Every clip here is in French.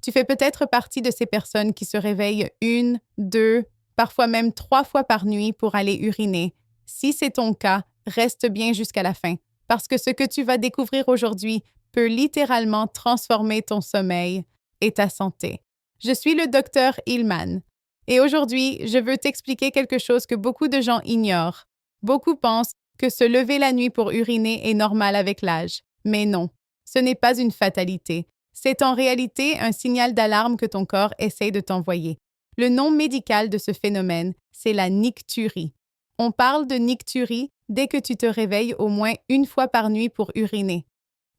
Tu fais peut-être partie de ces personnes qui se réveillent 1, 2, parfois même 3 fois par nuit pour aller uriner. Si c'est ton cas, reste bien jusqu'à la fin, parce que ce que tu vas découvrir aujourd'hui peut littéralement transformer ton sommeil et ta santé. Je suis le docteur Hillman et aujourd'hui, je veux t'expliquer quelque chose que beaucoup de gens ignorent. Beaucoup pensent que se lever la nuit pour uriner est normal avec l'âge, mais non, ce n'est pas une fatalité. C'est en réalité un signal d'alarme que ton corps essaie de t'envoyer. Le nom médical de ce phénomène, c'est la nicturie. On parle de nicturie dès que tu te réveilles au moins une fois par nuit pour uriner.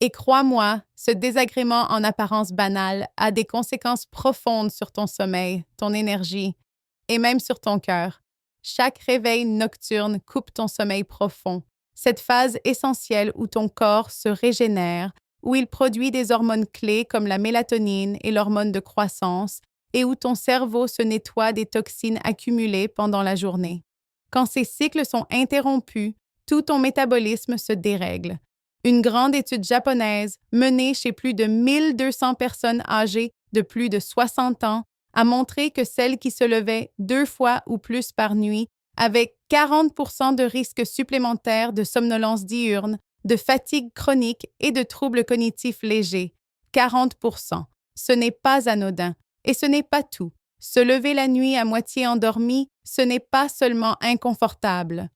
Et crois-moi, ce désagrément en apparence banal a des conséquences profondes sur ton sommeil, ton énergie et même sur ton cœur. Chaque réveil nocturne coupe ton sommeil profond, cette phase essentielle où ton corps se régénère, où il produit des hormones clés comme la mélatonine et l'hormone de croissance, et où ton cerveau se nettoie des toxines accumulées pendant la journée. Quand ces cycles sont interrompus, tout ton métabolisme se dérègle. Une grande étude japonaise menée chez plus de 1200 personnes âgées de plus de 60 ans a montré que celles qui se levaient 2 fois ou plus par nuit avaient 40% de risques supplémentaires de somnolence diurne, de fatigue chronique et de troubles cognitifs légers. 40%. Ce n'est pas anodin. Et ce n'est pas tout. Se lever la nuit à moitié endormi, ce n'est pas seulement inconfortable.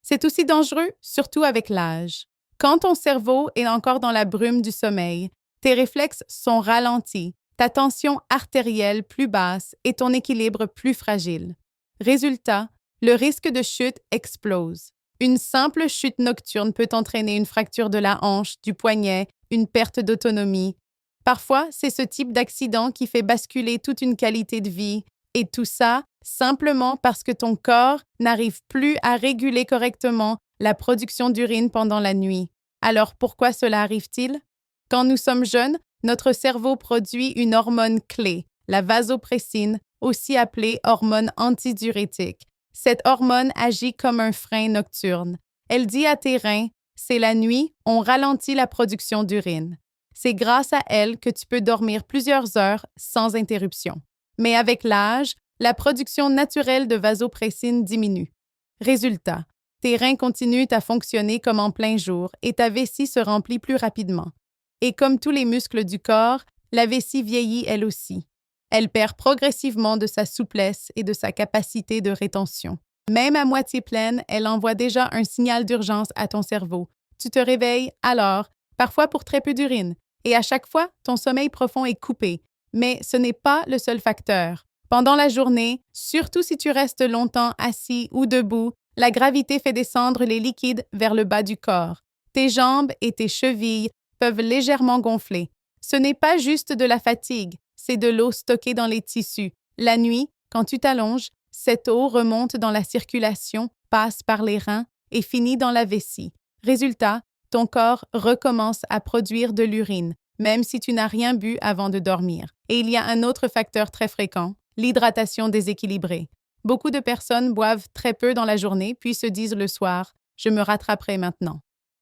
C'est aussi dangereux, surtout avec l'âge. Quand ton cerveau est encore dans la brume du sommeil, tes réflexes sont ralentis, ta tension artérielle plus basse et ton équilibre plus fragile. Résultat, le risque de chute explose. Une simple chute nocturne peut entraîner une fracture de la hanche, du poignet, une perte d'autonomie. Parfois, c'est ce type d'accident qui fait basculer toute une qualité de vie, et tout ça simplement parce que ton corps n'arrive plus à réguler correctement la production d'urine pendant la nuit. Alors pourquoi cela arrive-t-il? Quand nous sommes jeunes, notre cerveau produit une hormone clé, la vasopressine, aussi appelée hormone antidiurétique. Cette hormone agit comme un frein nocturne. Elle dit à tes reins, c'est la nuit, on ralentit la production d'urine. C'est grâce à elle que tu peux dormir plusieurs heures sans interruption. Mais avec l'âge, la production naturelle de vasopressine diminue. Résultat, tes reins continuent à fonctionner comme en plein jour et ta vessie se remplit plus rapidement. Et comme tous les muscles du corps, la vessie vieillit elle aussi. Elle perd progressivement de sa souplesse et de sa capacité de rétention. Même à moitié pleine, elle envoie déjà un signal d'urgence à ton cerveau. Tu te réveilles alors, parfois pour très peu d'urine, et à chaque fois, ton sommeil profond est coupé. Mais ce n'est pas le seul facteur. Pendant la journée, surtout si tu restes longtemps assis ou debout, la gravité fait descendre les liquides vers le bas du corps. Tes jambes et tes chevilles peuvent légèrement gonfler. Ce n'est pas juste de la fatigue, c'est de l'eau stockée dans les tissus. La nuit, quand tu t'allonges, cette eau remonte dans la circulation, passe par les reins et finit dans la vessie. Résultat, ton corps recommence à produire de l'urine, même si tu n'as rien bu avant de dormir. Et il y a un autre facteur très fréquent, l'hydratation déséquilibrée. Beaucoup de personnes boivent très peu dans la journée puis se disent le soir « je me rattraperai maintenant ».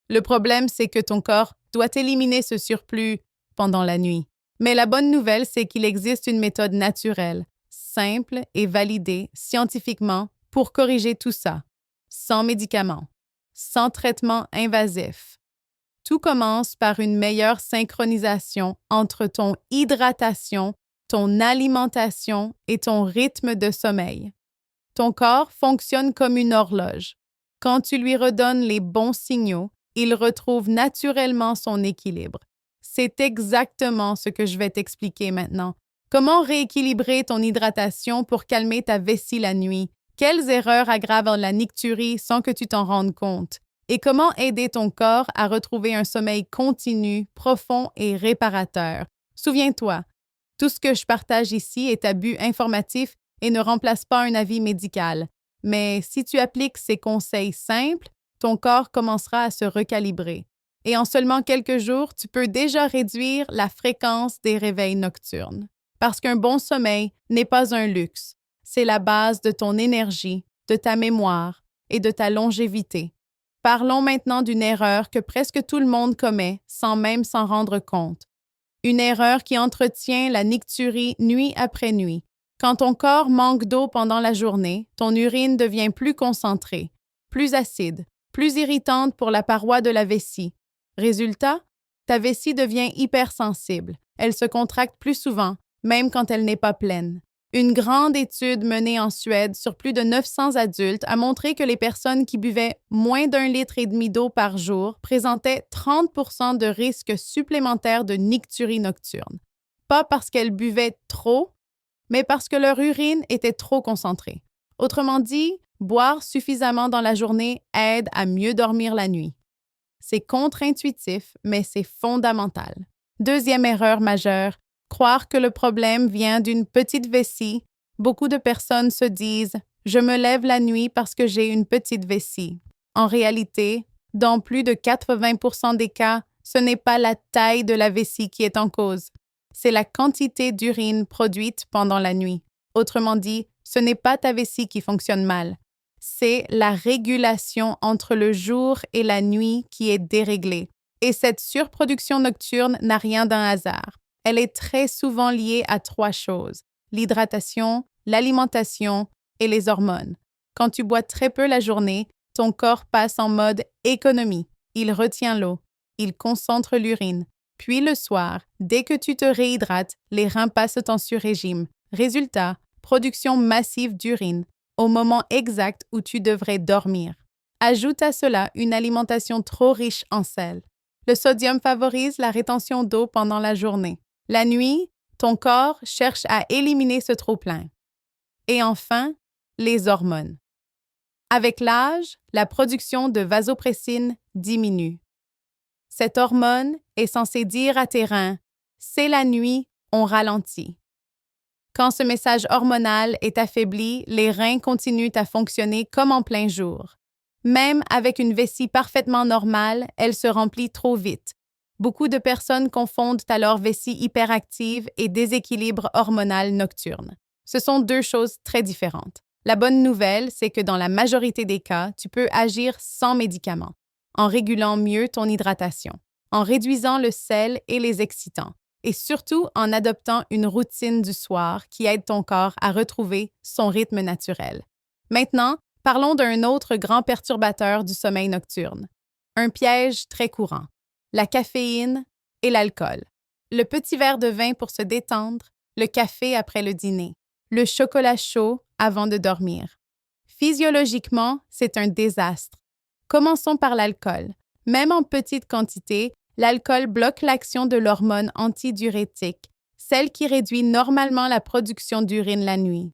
Le problème, c'est que ton corps doit éliminer ce surplus pendant la nuit. Mais la bonne nouvelle, c'est qu'il existe une méthode naturelle, simple et validée scientifiquement pour corriger tout ça, sans médicaments, sans traitement invasif. Tout commence par une meilleure synchronisation entre ton hydratation, ton alimentation et ton rythme de sommeil. Ton corps fonctionne comme une horloge. Quand tu lui redonnes les bons signaux, il retrouve naturellement son équilibre. C'est exactement ce que je vais t'expliquer maintenant. Comment rééquilibrer ton hydratation pour calmer ta vessie la nuit? Quelles erreurs aggravent la nicturie sans que tu t'en rendes compte? Et comment aider ton corps à retrouver un sommeil continu, profond et réparateur? Souviens-toi, tout ce que je partage ici est à but informatif et ne remplace pas un avis médical. Mais si tu appliques ces conseils simples, ton corps commencera à se recalibrer. Et en seulement quelques jours, tu peux déjà réduire la fréquence des réveils nocturnes. Parce qu'un bon sommeil n'est pas un luxe. C'est la base de ton énergie, de ta mémoire et de ta longévité. Parlons maintenant d'une erreur que presque tout le monde commet sans même s'en rendre compte. une erreur qui entretient la nicturie nuit après nuit. Quand ton corps manque d'eau pendant la journée, ton urine devient plus concentrée, plus acide, plus irritante pour la paroi de la vessie. Résultat, ta vessie devient hypersensible. Elle se contracte plus souvent, même quand elle n'est pas pleine. Une grande étude menée en Suède sur plus de 900 adultes a montré que les personnes qui buvaient moins d'1,5 litre d'eau par jour présentaient 30% de risque supplémentaire de nicturie nocturne. Pas parce qu'elles buvaient trop, mais parce que leur urine était trop concentrée. Autrement dit, boire suffisamment dans la journée aide à mieux dormir la nuit. C'est contre-intuitif, mais c'est fondamental. Deuxième erreur majeure, croire que le problème vient d'une petite vessie. Beaucoup de personnes se disent « Je me lève la nuit parce que j'ai une petite vessie ». En réalité, dans plus de 80% des cas, ce n'est pas la taille de la vessie qui est en cause. C'est la quantité d'urine produite pendant la nuit. Autrement dit, ce n'est pas ta vessie qui fonctionne mal. C'est la régulation entre le jour et la nuit qui est déréglée. Et cette surproduction nocturne n'a rien d'un hasard. Elle est très souvent liée à 3 choses: l'hydratation, l'alimentation et les hormones. Quand tu bois très peu la journée, ton corps passe en mode économie. Il retient l'eau, il concentre l'urine. Puis le soir, dès que tu te réhydrates, les reins passent en sur-régime. Résultat, production massive d'urine au moment exact où tu devrais dormir. Ajoute à cela une alimentation trop riche en sel. Le sodium favorise la rétention d'eau pendant la journée. La nuit, ton corps cherche à éliminer ce trop-plein. Et enfin, les hormones. Avec l'âge, la production de vasopressine diminue. Cette hormone est censée dire à tes reins « c'est la nuit, on ralentit ». Quand ce message hormonal est affaibli, les reins continuent à fonctionner comme en plein jour. Même avec une vessie parfaitement normale, elle se remplit trop vite. Beaucoup de personnes confondent alors vessie hyperactive et déséquilibre hormonal nocturne. Ce sont 2 choses très différentes. La bonne nouvelle, c'est que dans la majorité des cas, tu peux agir sans médicaments, en régulant mieux ton hydratation, en réduisant le sel et les excitants, et surtout en adoptant une routine du soir qui aide ton corps à retrouver son rythme naturel. Maintenant, parlons d'un autre grand perturbateur du sommeil nocturne, un piège très courant: la caféine et l'alcool. Le petit verre de vin pour se détendre, le café après le dîner, le chocolat chaud avant de dormir. Physiologiquement, c'est un désastre. Commençons par l'alcool. Même en petite quantité, l'alcool bloque l'action de l'hormone antidiurétique, celle qui réduit normalement la production d'urine la nuit.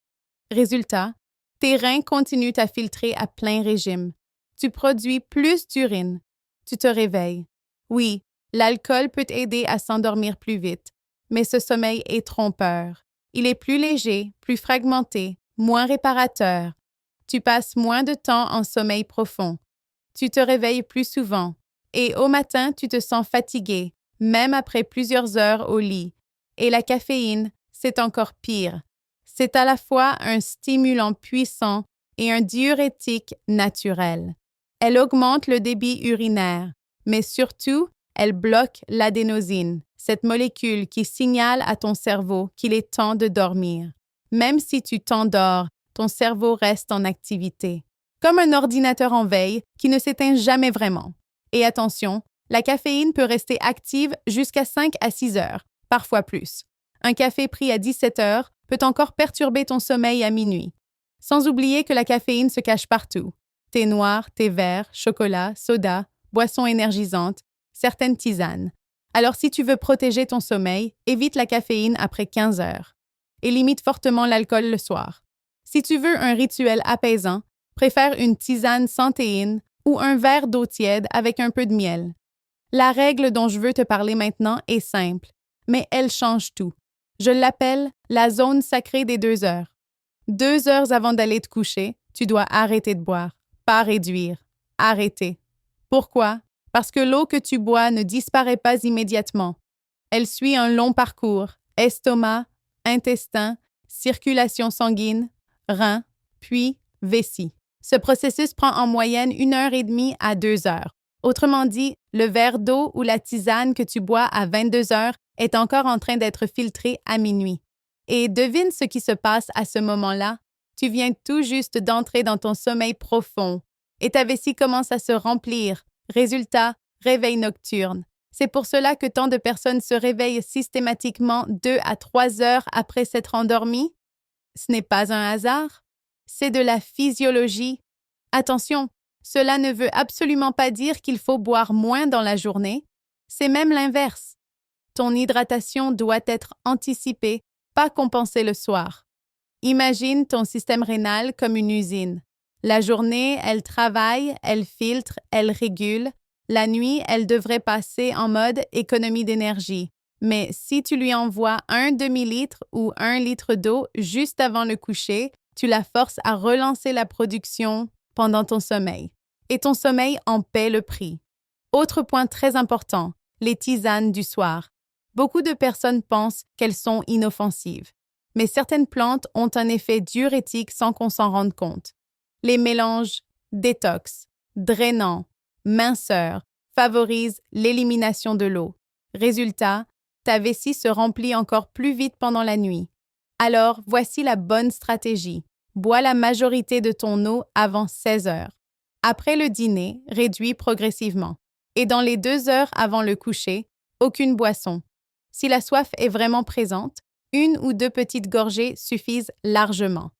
Résultat, tes reins continuent à filtrer à plein régime. Tu produis plus d'urine. Tu te réveilles. Oui, l'alcool peut aider à s'endormir plus vite, mais ce sommeil est trompeur. Il est plus léger, plus fragmenté, moins réparateur. Tu passes moins de temps en sommeil profond. Tu te réveilles plus souvent. Et au matin, tu te sens fatigué, même après plusieurs heures au lit. Et la caféine, c'est encore pire. C'est à la fois un stimulant puissant et un diurétique naturel. Elle augmente le débit urinaire, mais surtout, elle bloque l'adénosine, cette molécule qui signale à ton cerveau qu'il est temps de dormir. Même si tu t'endors, ton cerveau reste en activité, comme un ordinateur en veille qui ne s'éteint jamais vraiment. Et attention, la caféine peut rester active jusqu'à 5 à 6 heures, parfois plus. Un café pris à 17 heures peut encore perturber ton sommeil à minuit. Sans oublier que la caféine se cache partout. Thé noir, thé vert, chocolat, soda, boissons énergisantes, certaines tisanes. Alors si tu veux protéger ton sommeil, évite la caféine après 15 heures. Et limite fortement l'alcool le soir. Si tu veux un rituel apaisant, préfère une tisane sans théine ou un verre d'eau tiède avec un peu de miel. La règle dont je veux te parler maintenant est simple, mais elle change tout. Je l'appelle la zone sacrée des 2 heures. 2 heures avant d'aller te coucher, tu dois arrêter de boire, pas réduire. Arrêter. Pourquoi? Parce que l'eau que tu bois ne disparaît pas immédiatement. Elle suit un long parcours: estomac, intestin, circulation sanguine, reins, puis vessie. Ce processus prend en moyenne 1h30 à 2 heures. Autrement dit, le verre d'eau ou la tisane que tu bois à 22 heures est encore en train d'être filtrée à minuit. Et devine ce qui se passe à ce moment-là. Tu viens tout juste d'entrer dans ton sommeil profond et ta vessie commence à se remplir. Résultat, réveil nocturne. C'est pour cela que tant de personnes se réveillent systématiquement 2 à 3 heures après s'être endormies. Ce n'est pas un hasard, c'est de la physiologie. Attention, cela ne veut absolument pas dire qu'il faut boire moins dans la journée, c'est même l'inverse. Ton hydratation doit être anticipée, pas compensée le soir. Imagine ton système rénal comme une usine. La journée, elle travaille, elle filtre, elle régule. La nuit, elle devrait passer en mode économie d'énergie. Mais si tu lui envoies un demi-litre ou 1 litre d'eau juste avant le coucher, tu la forces à relancer la production pendant ton sommeil. Et ton sommeil en paie le prix. Autre point très important, les tisanes du soir. Beaucoup de personnes pensent qu'elles sont inoffensives. Mais certaines plantes ont un effet diurétique sans qu'on s'en rende compte. Les mélanges détox, drainants, minceurs favorisent l'élimination de l'eau. Résultat, ta vessie se remplit encore plus vite pendant la nuit. Alors, voici la bonne stratégie. Bois la majorité de ton eau avant 16 heures. Après le dîner, réduis progressivement. Et dans les 2 heures avant le coucher, aucune boisson. Si la soif est vraiment présente, 1 ou 2 petites gorgées suffisent largement.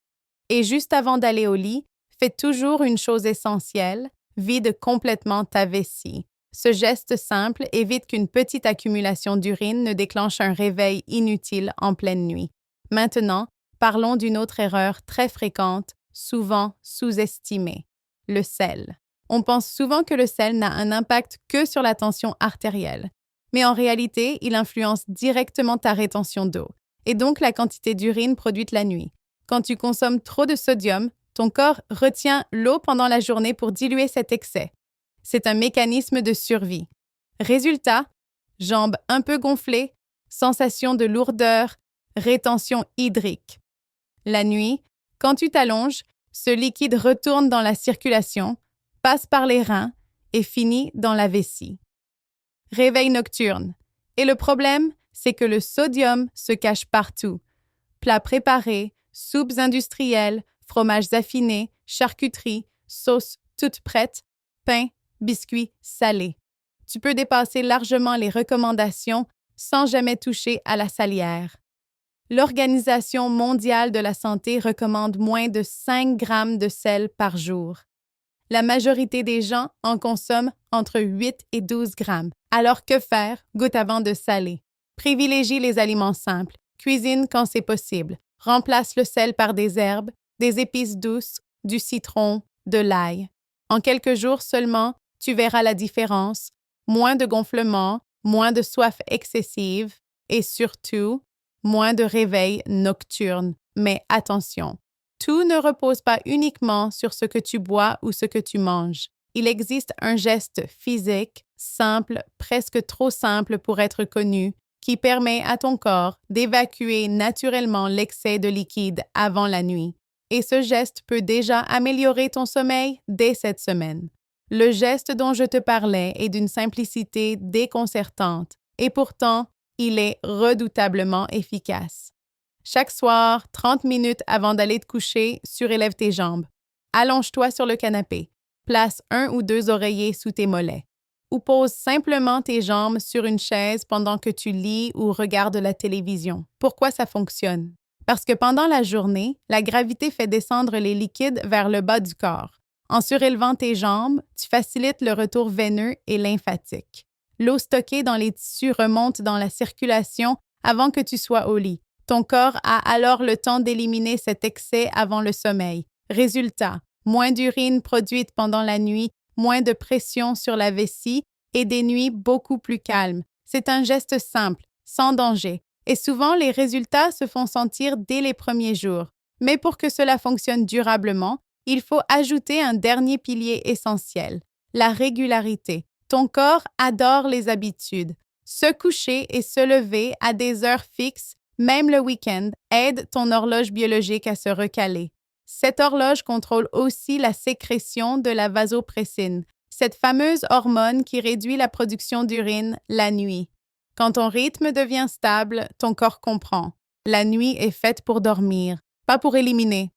Et juste avant d'aller au lit, fais toujours une chose essentielle, vide complètement ta vessie. Ce geste simple évite qu'une petite accumulation d'urine ne déclenche un réveil inutile en pleine nuit. Maintenant, parlons d'une autre erreur très fréquente, souvent sous-estimée, le sel. On pense souvent que le sel n'a un impact que sur la tension artérielle, mais en réalité, il influence directement ta rétention d'eau, et donc la quantité d'urine produite la nuit. Quand tu consommes trop de sodium, ton corps retient l'eau pendant la journée pour diluer cet excès. C'est un mécanisme de survie. Résultat, jambes un peu gonflées, sensation de lourdeur, rétention hydrique. La nuit, quand tu t'allonges, ce liquide retourne dans la circulation, passe par les reins et finit dans la vessie. Réveil nocturne. Et le problème, c'est que le sodium se cache partout. Plats préparés, soupes industrielles, fromages affinés, charcuteries, sauces toutes prêtes, pain, biscuits salés. Tu peux dépasser largement les recommandations sans jamais toucher à la salière. L'Organisation mondiale de la santé recommande moins de 5 grammes de sel par jour. La majorité des gens en consomment entre 8 et 12 grammes. Alors que faire? Goûte avant de saler. Privilégie les aliments simples. Cuisine quand c'est possible. Remplace le sel par des herbes, des épices douces, du citron, de l'ail. En quelques jours seulement, tu verras la différence. Moins de gonflement, moins de soif excessive et surtout, moins de réveil nocturne. Mais attention, tout ne repose pas uniquement sur ce que tu bois ou ce que tu manges. Il existe un geste physique, simple, presque trop simple pour être connu, qui permet à ton corps d'évacuer naturellement l'excès de liquide avant la nuit. Et ce geste peut déjà améliorer ton sommeil dès cette semaine. Le geste dont je te parlais est d'une simplicité déconcertante, et pourtant, il est redoutablement efficace. Chaque soir, 30 minutes avant d'aller te coucher, surélève tes jambes. Allonge-toi sur le canapé. Place 1 ou 2 oreillers sous tes mollets. Ou pose simplement tes jambes sur une chaise pendant que tu lis ou regardes la télévision. Pourquoi ça fonctionne? Parce que pendant la journée, la gravité fait descendre les liquides vers le bas du corps. En surélevant tes jambes, tu facilites le retour veineux et lymphatique. L'eau stockée dans les tissus remonte dans la circulation avant que tu sois au lit. Ton corps a alors le temps d'éliminer cet excès avant le sommeil. Résultat, moins d'urine produite pendant la nuit, moins de pression sur la vessie et des nuits beaucoup plus calmes. C'est un geste simple, sans danger, et souvent les résultats se font sentir dès les premiers jours. Mais pour que cela fonctionne durablement, il faut ajouter un dernier pilier essentiel, la régularité. Ton corps adore les habitudes. Se coucher et se lever à des heures fixes, même le week-end, aide ton horloge biologique à se recaler. Cette horloge contrôle aussi la sécrétion de la vasopressine, cette fameuse hormone qui réduit la production d'urine la nuit. Quand ton rythme devient stable, ton corps comprend. La nuit est faite pour dormir, pas pour éliminer.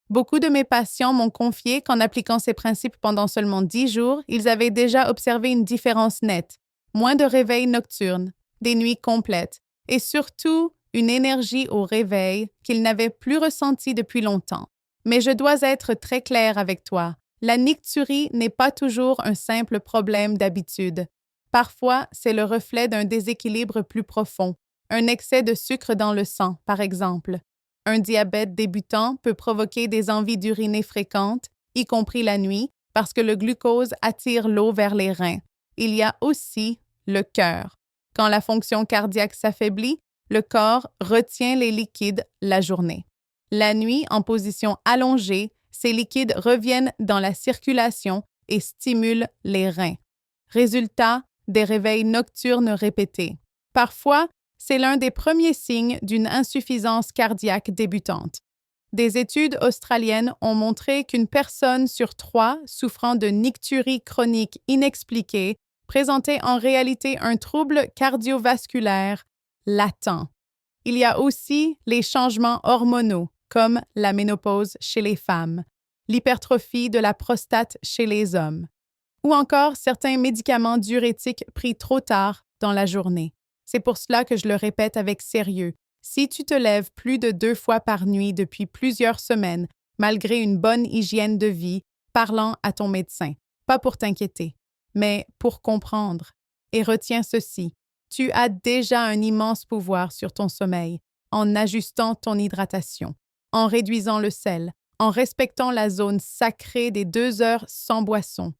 Beaucoup de mes patients m'ont confié qu'en appliquant ces principes pendant seulement 10 jours, ils avaient déjà observé une différence nette. Moins de réveils nocturnes, des nuits complètes, et surtout une énergie au réveil qu'ils n'avaient plus ressentie depuis longtemps. Mais je dois être très claire avec toi. La nicturie n'est pas toujours un simple problème d'habitude. Parfois, c'est le reflet d'un déséquilibre plus profond, un excès de sucre dans le sang, par exemple. Un diabète débutant peut provoquer des envies d'uriner fréquentes, y compris la nuit, parce que le glucose attire l'eau vers les reins. Il y a aussi le cœur. Quand la fonction cardiaque s'affaiblit, le corps retient les liquides la journée. La nuit, en position allongée, ces liquides reviennent dans la circulation et stimulent les reins. Résultat, des réveils nocturnes répétés. Parfois, c'est l'un des premiers signes d'une insuffisance cardiaque débutante. Des études australiennes ont montré qu'une personne sur 3 souffrant de nicturie chronique inexpliquée présentait en réalité un trouble cardiovasculaire latent. Il y a aussi les changements hormonaux, comme la ménopause chez les femmes, l'hypertrophie de la prostate chez les hommes, ou encore certains médicaments diurétiques pris trop tard dans la journée. C'est pour cela que je le répète avec sérieux. Si tu te lèves plus de 2 fois par nuit depuis plusieurs semaines, malgré une bonne hygiène de vie, parlant à ton médecin, pas pour t'inquiéter, mais pour comprendre. Et retiens ceci, tu as déjà un immense pouvoir sur ton sommeil en ajustant ton hydratation, en réduisant le sel, en respectant la zone sacrée des 2 heures sans boisson,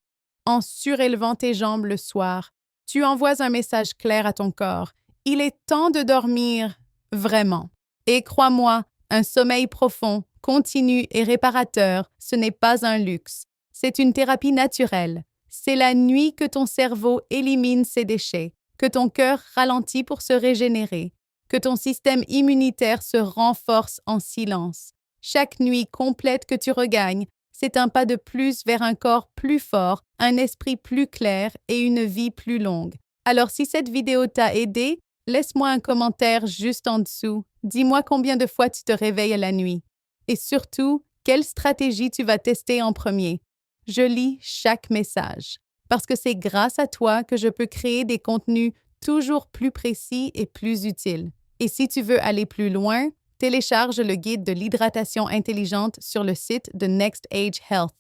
en surélevant tes jambes le soir. Tu envoies un message clair à ton corps. Il est temps de dormir, vraiment. Et crois-moi, un sommeil profond, continu et réparateur, ce n'est pas un luxe. C'est une thérapie naturelle. C'est la nuit que ton cerveau élimine ses déchets, que ton cœur ralentit pour se régénérer, que ton système immunitaire se renforce en silence. Chaque nuit complète que tu regagnes, c'est un pas de plus vers un corps plus fort, un esprit plus clair et une vie plus longue. Alors si cette vidéo t'a aidé, laisse-moi un commentaire juste en dessous. Dis-moi combien de fois tu te réveilles la nuit. Et surtout, quelle stratégie tu vas tester en premier. Je lis chaque message, parce que c'est grâce à toi que je peux créer des contenus toujours plus précis et plus utiles. Et si tu veux aller plus loin, télécharge le guide de l'hydratation intelligente sur le site de Next Age Health.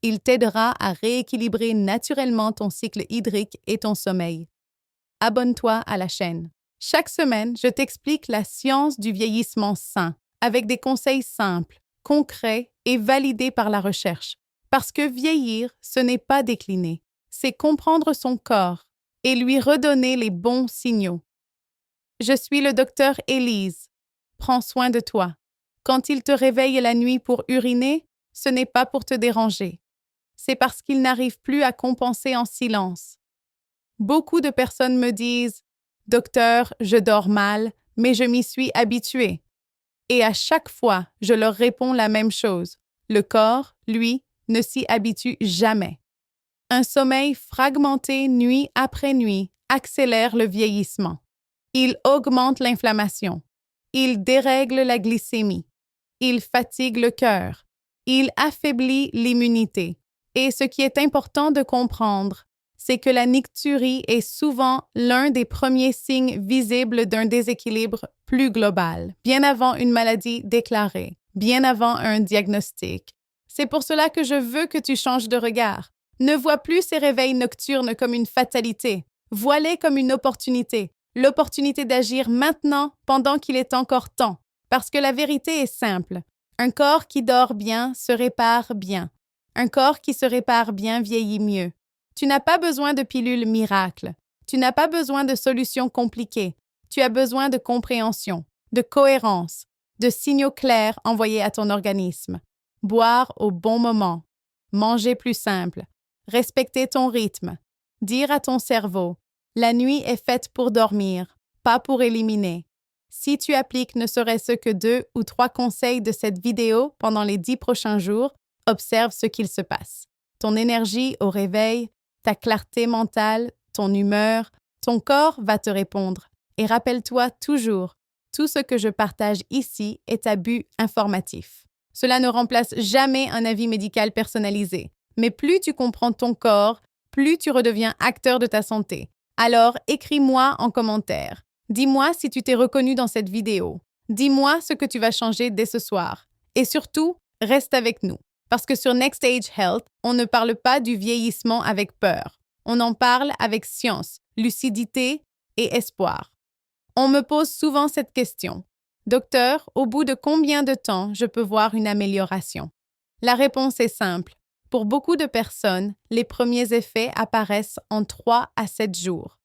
Il t'aidera à rééquilibrer naturellement ton cycle hydrique et ton sommeil. Abonne-toi à la chaîne. Chaque semaine, je t'explique la science du vieillissement sain, avec des conseils simples, concrets et validés par la recherche. Parce que vieillir, ce n'est pas décliner, c'est comprendre son corps et lui redonner les bons signaux. Je suis le docteur Élise. Prends soin de toi. Quand il te réveille la nuit pour uriner, ce n'est pas pour te déranger. C'est parce qu'il n'arrive plus à compenser en silence. Beaucoup de personnes me disent « Docteur, je dors mal, mais je m'y suis habituée. » Et à chaque fois, je leur réponds la même chose. Le corps, lui, ne s'y habitue jamais. Un sommeil fragmenté nuit après nuit accélère le vieillissement. Il augmente l'inflammation. Il dérègle la glycémie. Il fatigue le cœur. Il affaiblit l'immunité. Et ce qui est important de comprendre, c'est que la nicturie est souvent l'un des premiers signes visibles d'un déséquilibre plus global, bien avant une maladie déclarée, bien avant un diagnostic. C'est pour cela que je veux que tu changes de regard. Ne vois plus ces réveils nocturnes comme une fatalité. Vois-les comme une opportunité. L'opportunité d'agir maintenant pendant qu'il est encore temps. Parce que la vérité est simple. Un corps qui dort bien se répare bien. Un corps qui se répare bien vieillit mieux. Tu n'as pas besoin de pilules miracles. Tu n'as pas besoin de solutions compliquées. Tu as besoin de compréhension, de cohérence, de signaux clairs envoyés à ton organisme. Boire au bon moment. Manger plus simple. Respecter ton rythme. Dire à ton cerveau « La nuit est faite pour dormir, pas pour éliminer ». Si tu appliques ne serait-ce que 2 ou 3 conseils de cette vidéo pendant les 10 prochains jours, observe ce qu'il se passe. Ton énergie au réveil, ta clarté mentale, ton humeur, ton corps va te répondre Et rappelle-toi toujours, tout ce que je partage ici est à but informatif. Cela ne remplace jamais un avis médical personnalisé. Mais plus tu comprends ton corps, plus tu redeviens acteur de ta santé. Alors, écris-moi en commentaire. Dis-moi si tu t'es reconnu dans cette vidéo. Dis-moi ce que tu vas changer dès ce soir. Et surtout, reste avec nous. Parce que sur Next Age Health, on ne parle pas du vieillissement avec peur. On en parle avec science, lucidité et espoir. On me pose souvent cette question. Docteur, au bout de combien de temps je peux voir une amélioration? La réponse est simple. Pour beaucoup de personnes, les premiers effets apparaissent en 3 à 7 jours.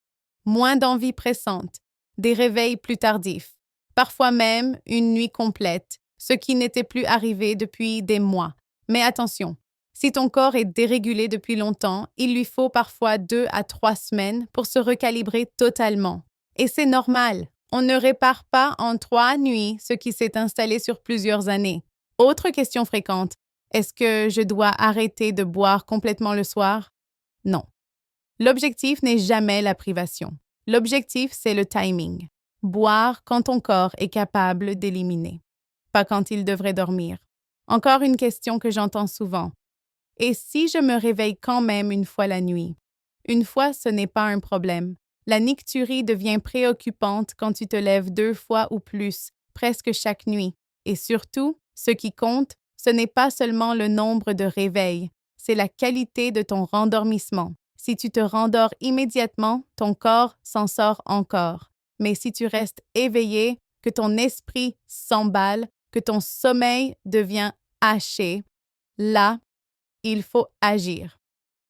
Moins d'envie pressante, des réveils plus tardifs, parfois même une nuit complète, ce qui n'était plus arrivé depuis des mois. Mais attention, si ton corps est dérégulé depuis longtemps, il lui faut parfois 2 à 3 semaines pour se recalibrer totalement. Et c'est normal. On ne répare pas en 3 nuits ce qui s'est installé sur plusieurs années. Autre question fréquente. Est-ce que je dois arrêter de boire complètement le soir? Non. L'objectif n'est jamais la privation. L'objectif, c'est le timing. Boire quand ton corps est capable d'éliminer, pas quand il devrait dormir. Encore une question que j'entends souvent. Et si je me réveille quand même une fois la nuit? Une fois, ce n'est pas un problème. La nicturie devient préoccupante quand tu te lèves 2 fois ou plus, presque chaque nuit. Et surtout, ce qui compte, ce n'est pas seulement le nombre de réveils, c'est la qualité de ton rendormissement. Si tu te rendors immédiatement, ton corps s'en sort encore. Mais si tu restes éveillé, que ton esprit s'emballe, que ton sommeil devient haché, là, il faut agir.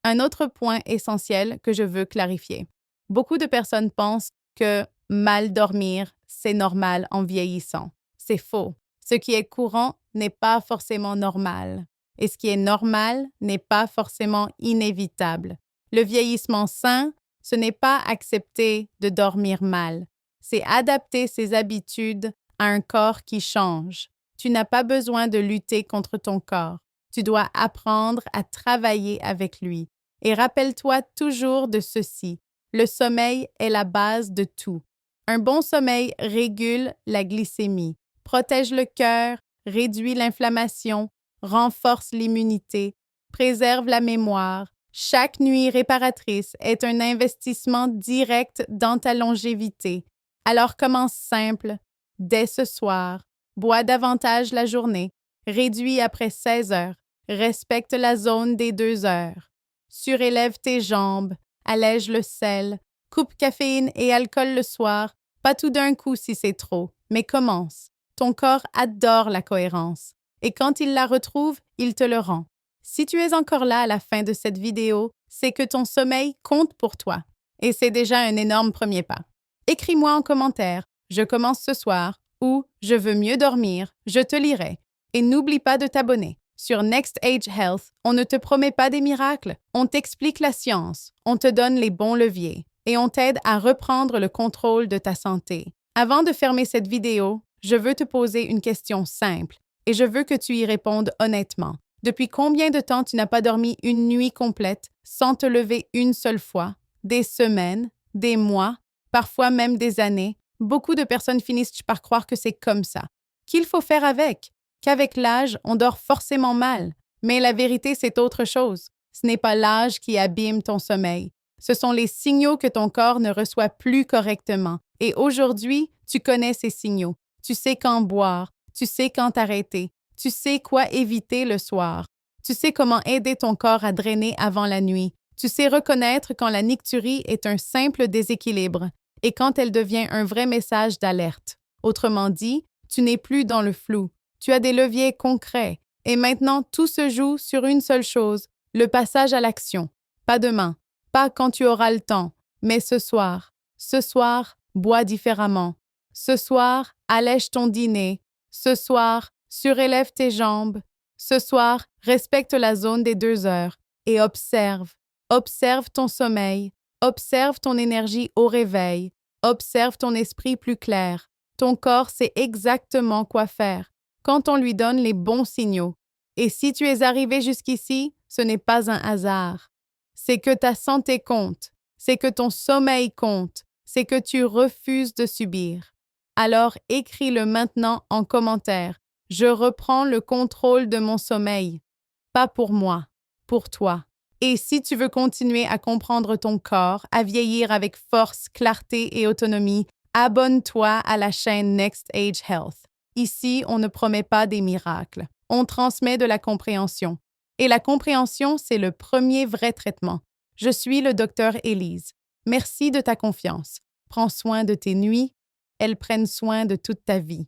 Un autre point essentiel que je veux clarifier. Beaucoup de personnes pensent que mal dormir, c'est normal en vieillissant. C'est faux. Ce qui est courant n'est pas forcément normal. Et ce qui est normal n'est pas forcément inévitable. Le vieillissement sain, ce n'est pas accepter de dormir mal. C'est adapter ses habitudes à un corps qui change. Tu n'as pas besoin de lutter contre ton corps. Tu dois apprendre à travailler avec lui. Et rappelle-toi toujours de ceci. Le sommeil est la base de tout. Un bon sommeil régule la glycémie, protège le cœur, réduit l'inflammation, renforce l'immunité, préserve la mémoire. Chaque nuit réparatrice est un investissement direct dans ta longévité. Alors commence simple. Dès ce soir, bois davantage la journée, réduis après 16 heures, respecte la zone des 2 heures. Surélève tes jambes, allège le sel, coupe caféine et alcool le soir, pas tout d'un coup si c'est trop, mais commence. Ton corps adore la cohérence, et quand il la retrouve, il te le rend. Si tu es encore là à la fin de cette vidéo, c'est que ton sommeil compte pour toi, et c'est déjà un énorme premier pas. Écris-moi en commentaire « Je commence ce soir » ou « Je veux mieux dormir », je te lirai. Et n'oublie pas de t'abonner. Sur Next Age Health, on ne te promet pas des miracles, on t'explique la science, on te donne les bons leviers et on t'aide à reprendre le contrôle de ta santé. Avant de fermer cette vidéo, je veux te poser une question simple et je veux que tu y répondes honnêtement. Depuis combien de temps tu n'as pas dormi une nuit complète sans te lever une seule fois? Des semaines, des mois, parfois même des années. Beaucoup de personnes finissent par croire que c'est comme ça. Qu'il faut faire avec? Qu'avec l'âge, on dort forcément mal. Mais la vérité, c'est autre chose. Ce n'est pas l'âge qui abîme ton sommeil. Ce sont les signaux que ton corps ne reçoit plus correctement. Et aujourd'hui, tu connais ces signaux. Tu sais quand boire, tu sais quand arrêter, tu sais quoi éviter le soir. Tu sais comment aider ton corps à drainer avant la nuit. Tu sais reconnaître quand la nicturie est un simple déséquilibre et quand elle devient un vrai message d'alerte. Autrement dit, tu n'es plus dans le flou. Tu as des leviers concrets. Et maintenant, tout se joue sur une seule chose, le passage à l'action. Pas demain, pas quand tu auras le temps, mais ce soir. Ce soir, bois différemment. Ce soir, allège ton dîner. Ce soir, surélève tes jambes. Ce soir, respecte la zone des 2 heures et observe. Observe ton sommeil. Observe ton énergie au réveil. Observe ton esprit plus clair. Ton corps sait exactement quoi faire quand on lui donne les bons signaux. Et si tu es arrivé jusqu'ici, ce n'est pas un hasard. C'est que ta santé compte, c'est que ton sommeil compte, c'est que tu refuses de subir. Alors écris-le maintenant en commentaire. Je reprends le contrôle de mon sommeil. Pas pour moi, pour toi. Et si tu veux continuer à comprendre ton corps, à vieillir avec force, clarté et autonomie, abonne-toi à la chaîne Next Age Health. Ici, on ne promet pas des miracles. On transmet de la compréhension. Et la compréhension, c'est le premier vrai traitement. Je suis le docteur Élise. Merci de ta confiance. Prends soin de tes nuits. Elles prennent soin de toute ta vie.